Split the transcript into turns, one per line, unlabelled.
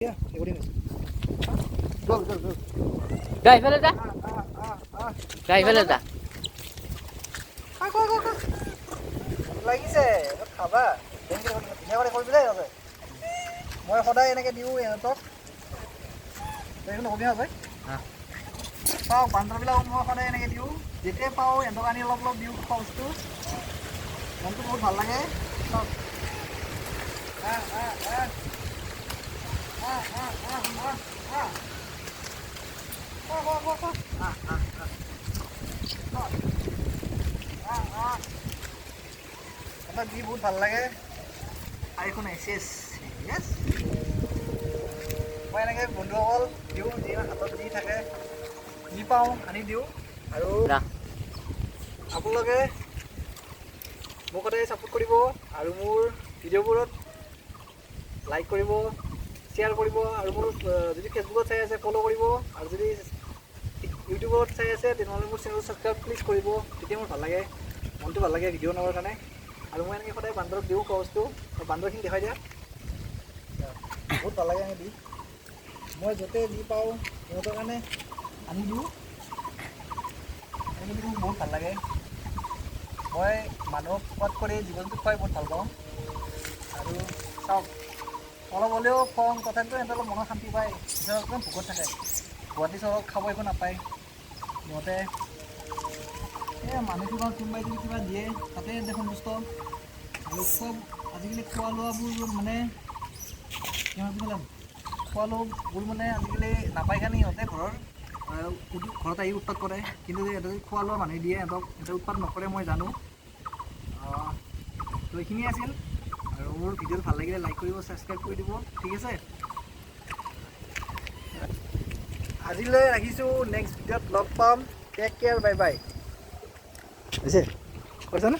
Guys, velho, tá? Guys, velho, tá?
লাগিছে খাবা ধুনীয়াকৈ কৰিবি দেই তই মই সদায় এনেকৈ দিওঁ ইহঁতক একো নকবি হয় পাওঁ বান্দৰবিলাকক মই সদায় এনেকৈ দিওঁ যেতিয়াই পাওঁ ইহঁতক আনি অলপ অলপ দিওঁ খোৱা বস্তু মনটো বহুত ভাল লাগে চব দি বহুত ভাল লাগে আইফোন এক্সেছ য়েছ মই এনেকৈ বন্ধুসকল দিওঁ যি হাতত দি থাকে যি পাওঁ আনি দিওঁ আৰু আপোনালোকে মোক সদায় ছাপোৰ্ট কৰিব আৰু মোৰ ভিডিঅ'বোৰত লাইক কৰিব শ্বেয়াৰ কৰিব আৰু মোৰ যদি ফেচবুকত চাই আছে ফ'ল' কৰিব আৰু যদি ইউটিউবত চাই আছে তেনেহ'লে মোৰ চেনেল ছাবস্ক্ৰাইব প্লিজ কৰিব তেতিয়া মোৰ ভাল লাগে মনটো ভাল লাগে ভিডিঅ' বনাবৰ কাৰণে আৰু মই এনেকৈ সদায় বান্দৰক দিওঁ খোৱা বস্তু বান্দৰখিনি দেখাই দিয়া বহুত ভাল লাগে দি মই য'তে যি পাওঁ সিহঁতৰ কাৰণে আনি দিওঁ এনেকৈ মোৰ বহুত ভাল লাগে মই মানুহক খোৱাত কৰি জীৱ জন্তু খুৱাই বহুত ভাল পাওঁ আৰু চাওক অলপ হ'লেও খং তথাপিতো সিহঁতে অলপ মনৰ শান্তি পায় সিহঁতৰ অকণমান ভোকত থাকে গুৱাহাটী চহৰত খাব একো নাপায় সিহঁতে এই মানুহটো কোনোবাই যদি কিবা দিয়ে তাতে সিহঁতে সন্তুষ্ট আৰু চব আজিকালি খোৱা লোৱাবোৰ মানে খোৱা লোৱাবোৰ মানে আজিকালি নাপায় কাৰণে সিহঁতে ঘৰত আহি উৎপাত কৰে কিন্তু সিহঁতে খোৱা লোৱা মানুহে দিয়ে সিহঁতে উৎপাত নকৰে মই জানো তো এইখিনিয়ে আছিল আৰু মোৰ ভিডিঅ'টো ভাল লাগিলে লাইক কৰিব ছাবস্ক্ৰাইব কৰি দিব ঠিক আছে আজিলৈ ৰাখিছোঁ নেক্সট ভিডিঅ'ত লগ পাম টেক কেয়াৰ বাই বাই হৈছে কৈছে না